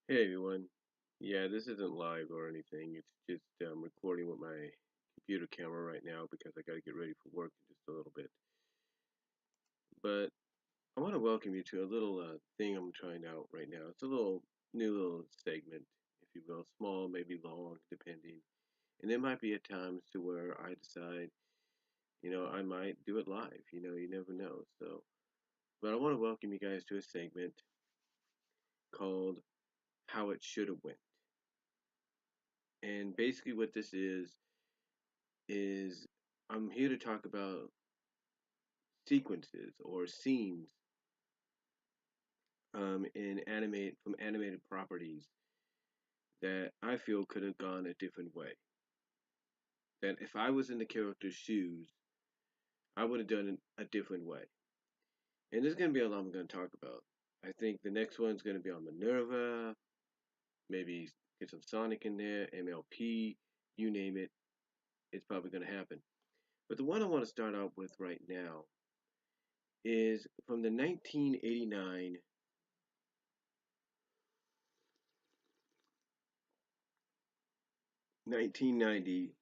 Hey everyone. Yeah, this isn't live or anything. It's just recording with my computer camera right now because I got to get ready for work in just a little bit. But I want to welcome you to a little thing I'm trying out right now. It's a new little segment, if you will, small, maybe long, depending. And there might be at times to where I decide, I might do it live. You never know. But I want to welcome you guys to a segment called How It Should Have Went. And basically, what this is I'm here to talk about sequences or scenes in animate from animated properties that I feel could have gone a different way. That if I was in the character's shoes, I would have done it a different way. And there's going to be a lot I'm going to talk about. I think the next one's going to be on Minerva, maybe get some Sonic in there, MLP, you name it, it's probably going to happen. But the one I want to start out with right now is from the 1989 1990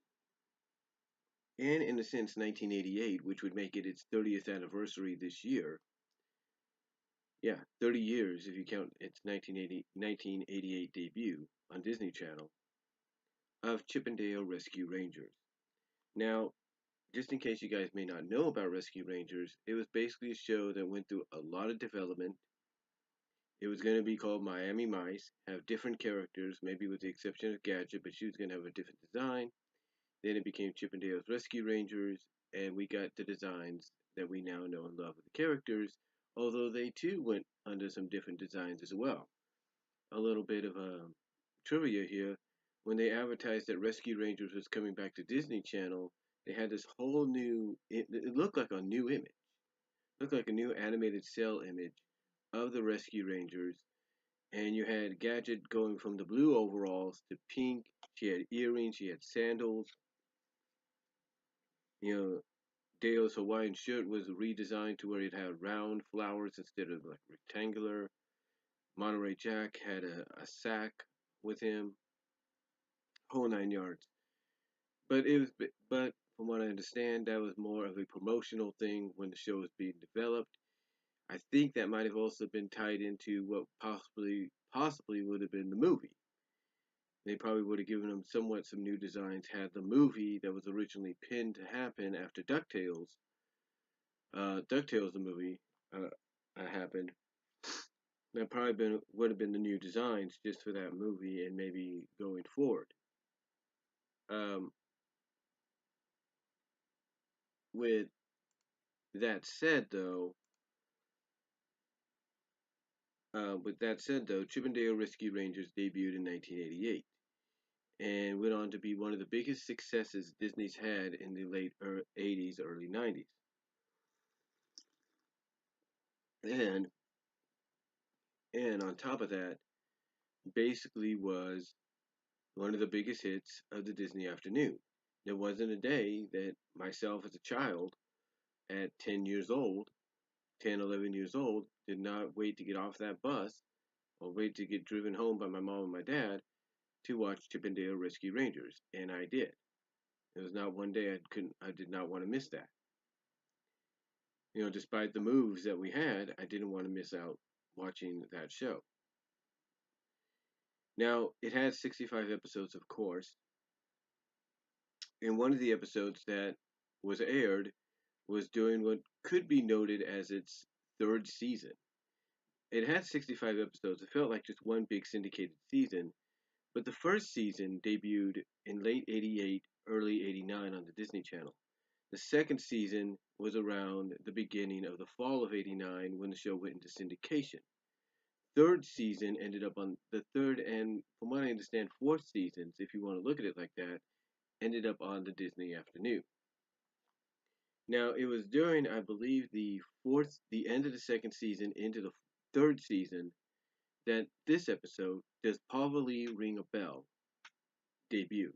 and in a sense 1988, which would make it its 30th anniversary this year. Yeah, 30 years if you count its 1988 debut on Disney Channel of Chip 'n Dale Rescue Rangers. Now, just in case you guys may not know about Rescue Rangers, it was basically a show that went through a lot of development. It was going to be called Miami Mice, have different characters, maybe with the exception of Gadget, but she was going to have a different design. Then it became Chip 'n Dale's Rescue Rangers, and we got the designs that we now know and love of the characters, although they too went under some different designs as well. A little bit of trivia here. When they advertised that Rescue Rangers was coming back to Disney Channel, they had this whole it looked like a new image. It looked like a new animated cell image of the Rescue Rangers. And you had Gadget going from the blue overalls to pink. She had earrings, she had sandals. You know, Dale's Hawaiian shirt was redesigned to where it had round flowers instead of like rectangular. Monterey Jack had a sack with him, whole 9 yards. But from what I understand, that was more of a promotional thing when the show was being developed. I think that might have also been tied into what possibly would have been the movie. They probably would have given them somewhat some new designs had the movie that was originally pinned to happen after DuckTales the movie uh, happened. That probably would have been the new designs just for that movie and maybe going forward. Um, with that said, though, Chip 'n Dale Rescue Rangers debuted in 1988 and went on to be one of the biggest successes Disney's had in the late 80s, early 90s. And and on top of that, basically was one of the biggest hits of the Disney afternoon. There wasn't a day that myself as a child at 10 years old, 10, 11 years old, did not wait to get off that bus or wait to get driven home by my mom and my dad to watch Chip 'n Dale Rescue Rangers, and I did. There was not one day I did not want to miss that. Despite the moves that we had, I didn't want to miss out watching that show. Now, it had 65 episodes, of course, and one of the episodes that was aired was doing what could be noted as its third season. It had 65 episodes. It felt like just one big syndicated season, but the first season debuted in late 88, early 89 on the Disney Channel. The second season was around the beginning of the fall of 89 when the show went into syndication. Third season ended up on the third and, from what I understand, fourth seasons, if you want to look at it like that, ended up on the Disney afternoon. Now, it was during, I believe, the end of the second season into the third season that this episode, Does Pavlov Ring a Bell, debuted.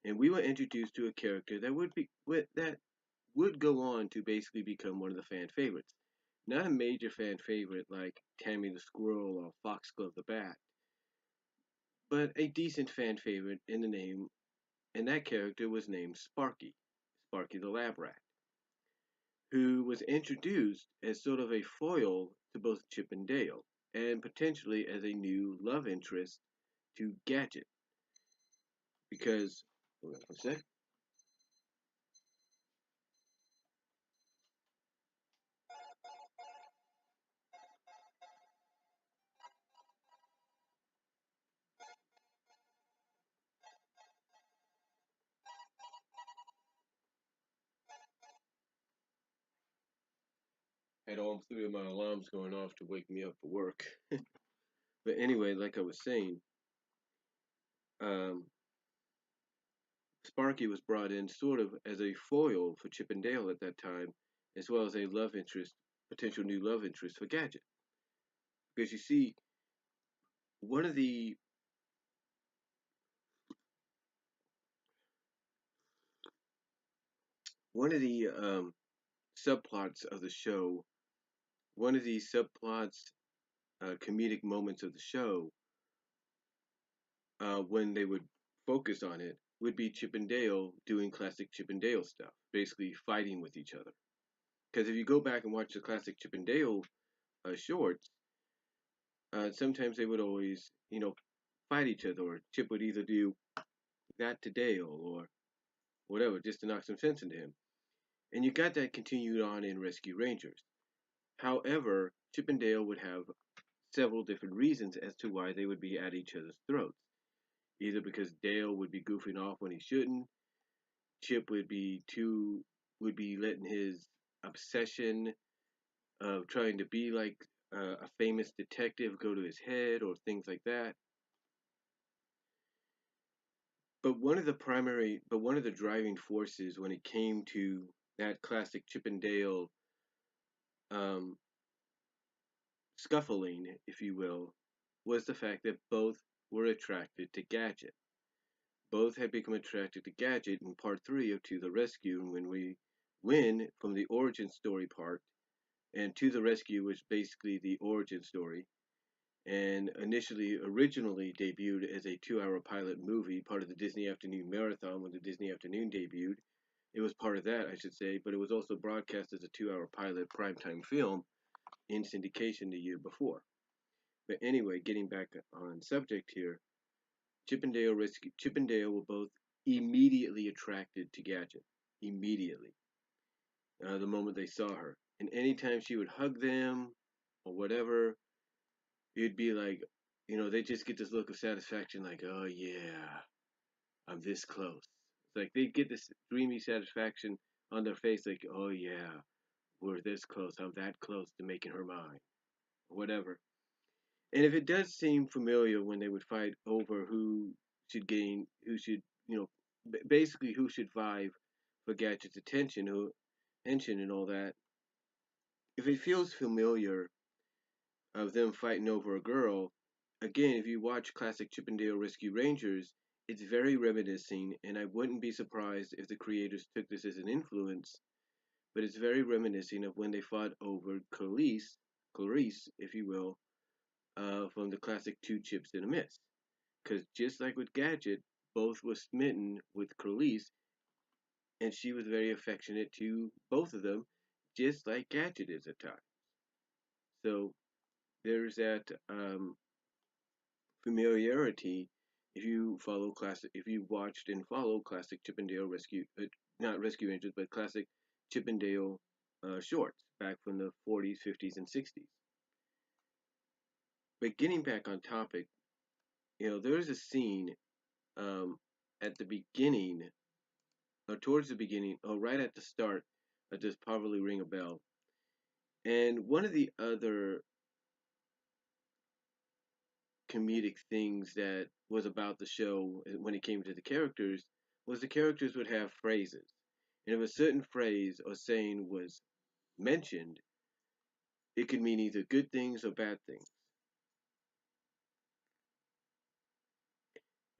And we were introduced to a character that would go on to basically become one of the fan favorites. Not a major fan favorite like Tammy the Squirrel or Foxglove the Bat, but a decent fan favorite in the name, and that character was named Sparky, Sparky the Lab Rat, who was introduced as sort of a foil to both Chip and Dale, and potentially as a new love interest to Gadget. Because, hold on a sec, had all three of my alarms going off to wake me up for work. But anyway, like I was saying, um, Sparky was brought in sort of as a foil for Chip and Dale at that time, as well as a love interest, potential new love interest for Gadget. Because you see, one of the one of the subplots of the show, one of the subplots, comedic moments of the show, when they would focus on it, would be Chip and Dale doing classic Chip and Dale stuff, basically fighting with each other. Because if you go back and watch the classic Chip and Dale shorts, sometimes they would always, fight each other, or Chip would either do that to Dale or whatever, just to knock some sense into him. And you got that continued on in Rescue Rangers. However, Chip and Dale would have several different reasons as to why they would be at each other's throats. Either because Dale would be goofing off when he shouldn't, Chip would be letting his obsession of trying to be like a famous detective go to his head or things like that. But one of the driving forces when it came to that classic Chip and Dale um, scuffling, if you will, was the fact that both were attracted to Gadget. Both had become attracted to Gadget in part three of To the Rescue, and when we win from the origin story part, and To the Rescue was basically the origin story, and originally debuted as a 2 hour pilot movie, part of the Disney Afternoon Marathon when the Disney Afternoon debuted. It was part of that, I should say, but it was also broadcast as a 2 hour pilot primetime film in syndication the year before. But anyway, getting back on subject here, Chip and Dale were both immediately attracted to Gadget. Immediately. The moment they saw her. And anytime she would hug them or whatever, it'd be like, they just get this look of satisfaction, like, oh yeah, I'm this close. It's like they get this dreamy satisfaction on their face, like, oh yeah, we're this close. I'm that close to making her mine, or whatever. And if it does seem familiar when they would fight over who should, basically who should vie for Gadget's attention and all that, if it feels familiar of them fighting over a girl, again, if you watch classic Chippendale Rescue Rangers, it's very reminiscing, and I wouldn't be surprised if the creators took this as an influence, but it's very reminiscing of when they fought over Clarice, if you will, from the classic Two Chips and a Miss. Because just like with Gadget, both were smitten with Clarice, and she was very affectionate to both of them, just like Gadget is at times. So there's that familiarity if you watched and follow classic Chippendale not Rescue Rangers, but classic Chippendale shorts back from the 40s, 50s, and 60s. But getting back on topic, there's a scene um, at the beginning, or towards the beginning, or right at the start, that does probably ring a bell. And one of the other comedic things that was about the show when it came to the characters was the characters would have phrases. And if a certain phrase or saying was mentioned, it could mean either good things or bad things.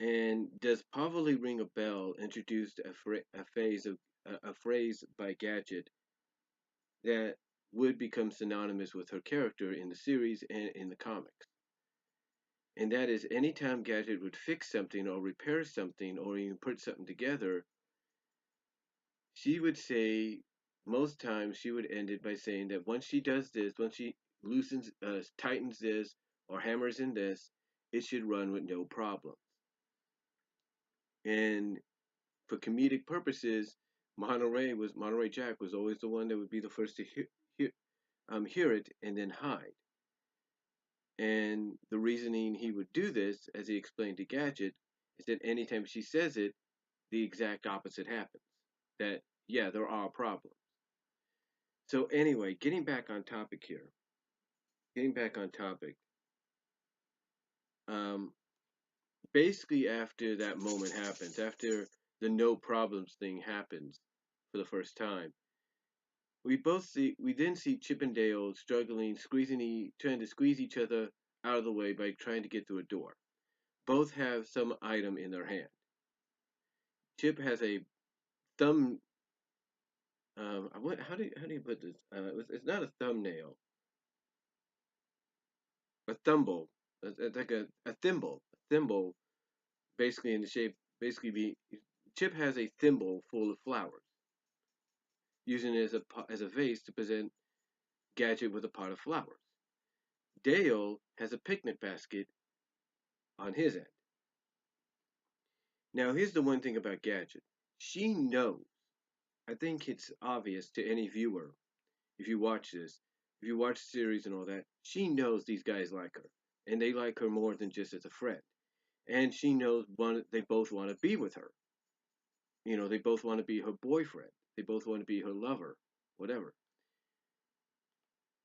And Does Probably Ring a Bell introduced a phrase by Gadget that would become synonymous with her character in the series and in the comics. And that is anytime Gadget would fix something or repair something or even put something together, she would say, most times she would end it by saying that once she does this, once she tightens this, or hammers in this, it should run with no problem. And for comedic purposes, Monterey Jack was always the one that would be the first to hear it and then hide. And the reasoning he would do this, as he explained to Gadget, is that anytime she says it, the exact opposite happens. That, yeah, there are problems. So, anyway, getting back on topic here, getting back on topic, um, basically, after that moment happens, after the no problems thing happens for the first time, we then see Chip and Dale struggling, trying to squeeze each other out of the way by trying to get through a door. Both have some item in their hand. Chip has a thumb. How do you put this? It's not a thumbnail, a thimble. It's like a thimble. A thimble, basically in the shape. Basically, Chip has a thimble full of flowers, using it as a vase to present Gadget with a pot of flowers. Dale has a picnic basket on his end. Now, here's the one thing about Gadget. She knows. I think it's obvious to any viewer if you watch this, if you watch the series and all that, she knows these guys like her, and they like her more than just as a friend. And she knows they both want to be with her. You know, they both want to be her boyfriend. They both want to be her lover, whatever.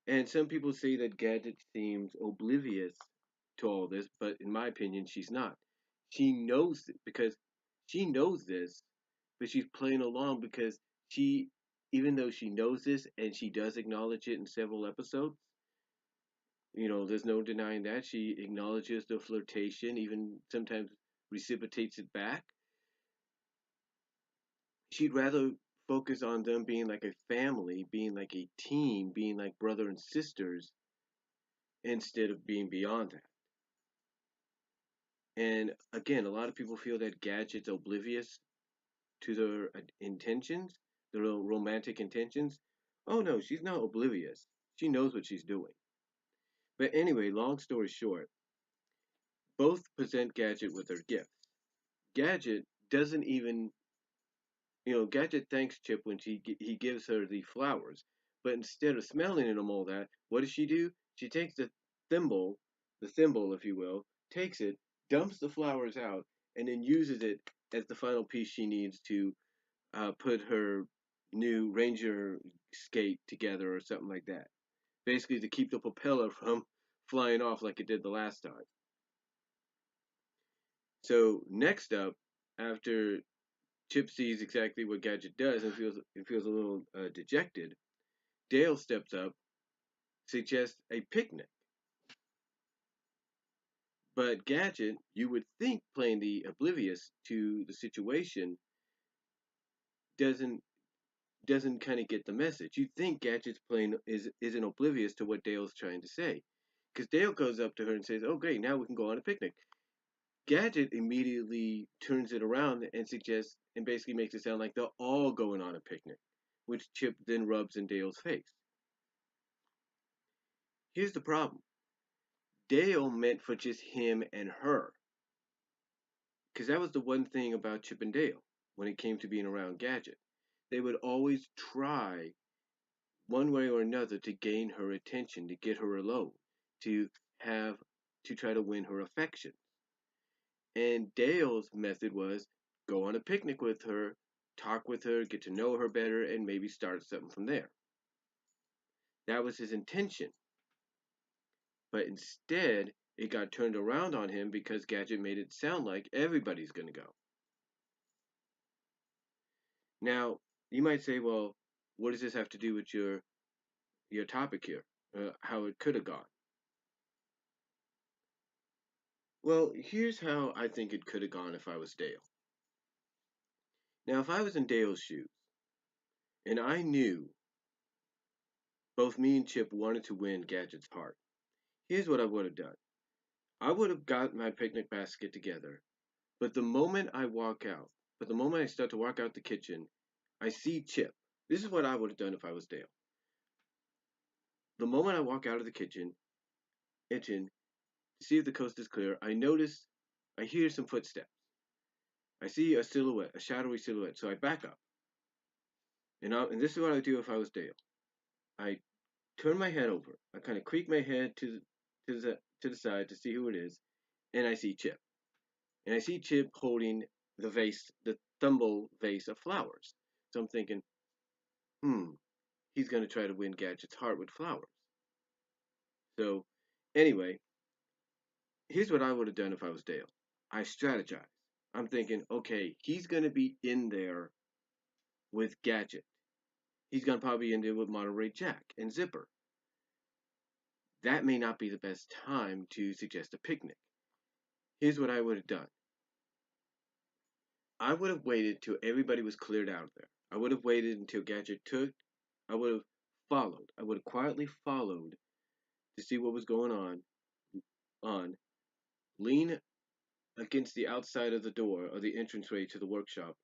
And some people say that Gadget seems oblivious to all this, but in my opinion, she's not. She knows it because she knows this, but she's playing along because she, even though she knows this and she does acknowledge it in several episodes, there's no denying that. She acknowledges the flirtation, even sometimes reciprocates it back. She'd rather focus on them being like a family, being like a team, being like brother and sisters, instead of being beyond that. And again, a lot of people feel that Gadget's oblivious to their intentions, their romantic intentions. Oh no, she's not oblivious. She knows what she's doing. But anyway, long story short, both present Gadget with their gifts. Gadget doesn't even, Gadget thanks Chip when he gives her the flowers, but instead of smelling them all that, what does she do? She takes thimble, the thimble, if you will, takes it, dumps the flowers out, and then uses it as the final piece she needs to put her new Ranger skate together or something like that. Basically, to keep the propeller from flying off like it did the last time. So next up, after Chip sees exactly what Gadget does and feels a little dejected, Dale steps up, suggests a picnic. But Gadget, you would think playing the oblivious to the situation, doesn't doesn't kind of get the message. You think Gadget's playing isn't oblivious to what Dale's trying to say, because Dale goes up to her and says, "Oh, great, now we can go on a picnic." Gadget immediately turns it around and suggests and basically makes it sound like they're all going on a picnic, which Chip then rubs in Dale's face. Here's the problem. Dale meant for just him and her, because that was the one thing about Chip and Dale when it came to being around Gadget. They would always try, one way or another, to gain her attention, to get her alone, to have to try to win her affection. And Dale's method was go on a picnic with her, talk with her, get to know her better, and maybe start something from there. That was his intention. But instead, it got turned around on him because Gadget made it sound like everybody's going to go. Now, you might say, well, what does this have to do with your topic here? How it could have gone? Well, here's how I think it could have gone if I was Dale. Now, if I was in Dale's shoes and I knew both me and Chip wanted to win Gadget's heart, here's what I would have done. I would have got my picnic basket together, but the moment I start to walk out the kitchen, I see Chip. This is what I would have done if I was Dale. The moment I walk out of the kitchen, to see if the coast is clear, I hear some footsteps. I see a silhouette, a shadowy silhouette. So I back up, and this is what I would do if I was Dale. I turn my head over. I kind of creak my head to the side to see who it is, and I see Chip. And I see Chip holding the thimble vase of flowers. So I'm thinking, hmm, he's going to try to win Gadget's heart with flowers. So, anyway, here's what I would have done if I was Dale. I strategize. I'm thinking, okay, he's going to be in there with Gadget. He's going to probably be in there with Monterey Jack and Zipper. That may not be the best time to suggest a picnic. Here's what I would have done. I would have waited till everybody was cleared out of there. I would have waited until Gadget took. I would have followed. I would have quietly followed to see what was going on, lean against the outside of the door or the entranceway to the workshop,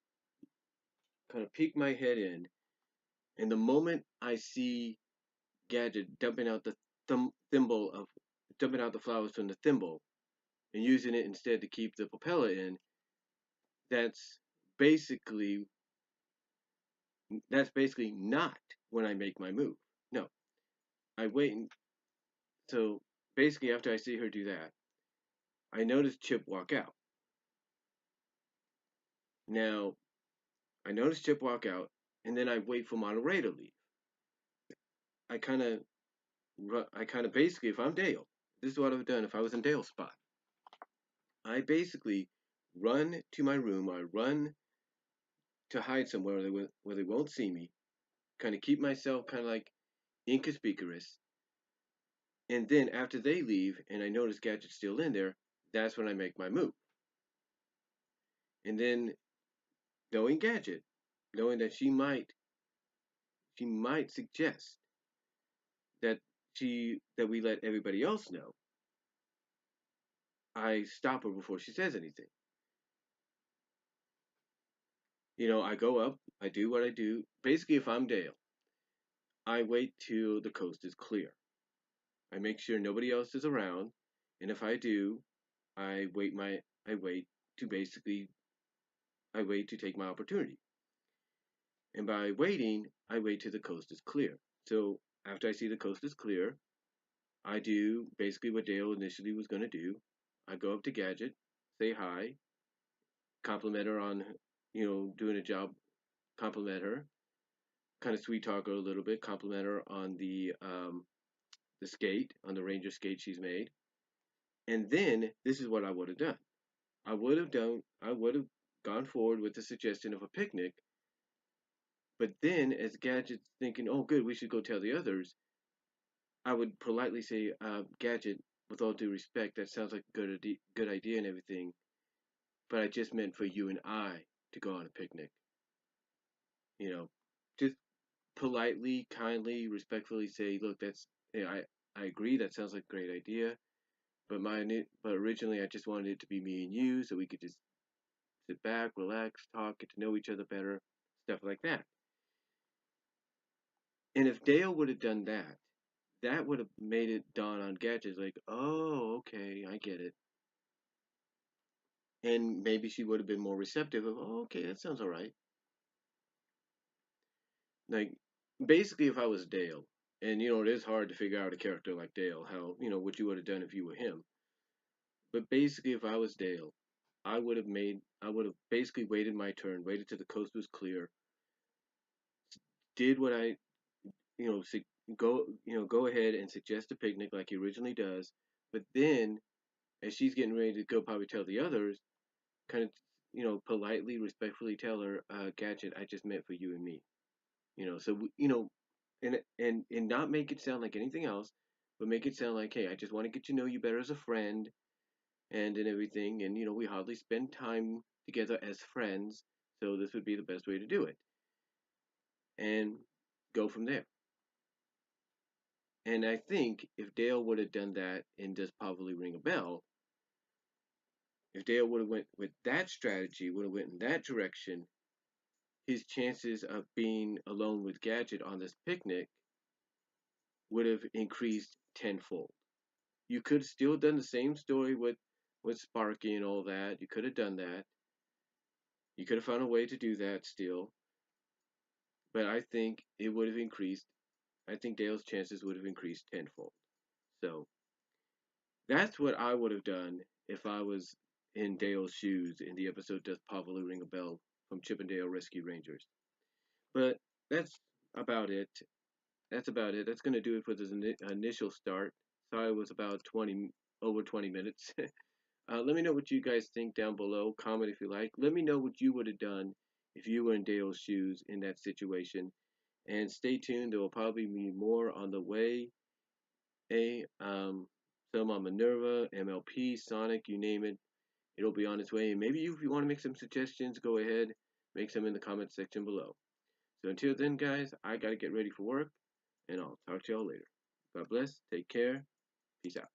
kind of peek my head in, and the moment I see Gadget dumping out the flowers from the thimble and using it instead to keep the propeller in, that's basically that's basically not when I make my move. No, I wait. So basically, after I see her do that, I notice Chip walk out. Now I notice Chip walk out, and then I wait for Monterey to leave. I kind of basically, if I'm Dale, this is what I would have done if I was in Dale's spot. I basically run to my room. I run to hide somewhere where they won't see me. Kind of keep myself kind of like inconspicuous. And then after they leave, and I notice Gadget's still in there, that's when I make my move. And then knowing Gadget, knowing that she might suggest that we let everybody else know, I stop her before she says anything. I go up, I do what I do. Basically, if I'm Dale, I wait till the coast is clear. I make sure nobody else is around, and if I do, I wait to basically I wait to take my opportunity. And by waiting, I wait till the coast is clear. So after I see the coast is clear, I do basically what Dale initially was going to do. I go up to Gadget, say hi, compliment her on, doing a job, compliment her, kind of sweet talk her a little bit, compliment her on the skate, on the Ranger skate she's made. And then this is what I would have done. I would have gone forward with the suggestion of a picnic, but then as Gadget's thinking, oh, good, we should go tell the others, I would politely say, Gadget, with all due respect, that sounds like a good idea and everything, but I just meant for you and I to go on a picnic. You know, just politely, kindly, respectfully say, look, I agree, that sounds like a great idea, but originally I just wanted it to be me and you, so we could just sit back, relax, talk, get to know each other better, stuff like that. And if Dale would have done that, that would have made it dawn on Gadget like, oh, okay, I get it. And maybe she would have been more receptive of, oh, okay, that sounds all right. Like, basically, if I was Dale, and it is hard to figure out a character like Dale, how, what you would have done if you were him. But basically, if I was Dale, I would have basically waited my turn, waited till the coast was clear, did what I, you know, go ahead and suggest a picnic like he originally does. But then, as she's getting ready to go, probably tell the others, kind of, politely, respectfully tell her, Gadget, I just meant for you and me. So and not make it sound like anything else, but make it sound like, hey, I just want to get to know you better as a friend, and everything, and we hardly spend time together as friends, so this would be the best way to do it, and go from there. And I think if Dale would have done that and does probably ring a bell, If Dale would have went with that strategy, would have went in that direction, his chances of being alone with Gadget on this picnic would have increased tenfold. You could have still done the same story with Sparky and all that. You could have done that. You could have found a way to do that still, but I think it would have increased. I think Dale's chances would have increased tenfold. So that's what I would have done if I was in Dale's shoes in the episode Does Pavlov Ring a Bell from Chippendale Rescue Rangers. But that's about it. That's about it. That's going to do it for this initial start. Sorry, it was about 20 over 20 minutes. Let me know what you guys think down below. Comment if you like. Let me know what you would have done if you were in Dale's shoes in that situation. And stay tuned. There will probably be more on the way. Some on Minerva, MLP, Sonic, you name it. It'll be on its way. And maybe if you want to make some suggestions, go ahead. Make some in the comment section below. So until then, guys, I got to get ready for work. And I'll talk to y'all later. God bless. Take care. Peace out.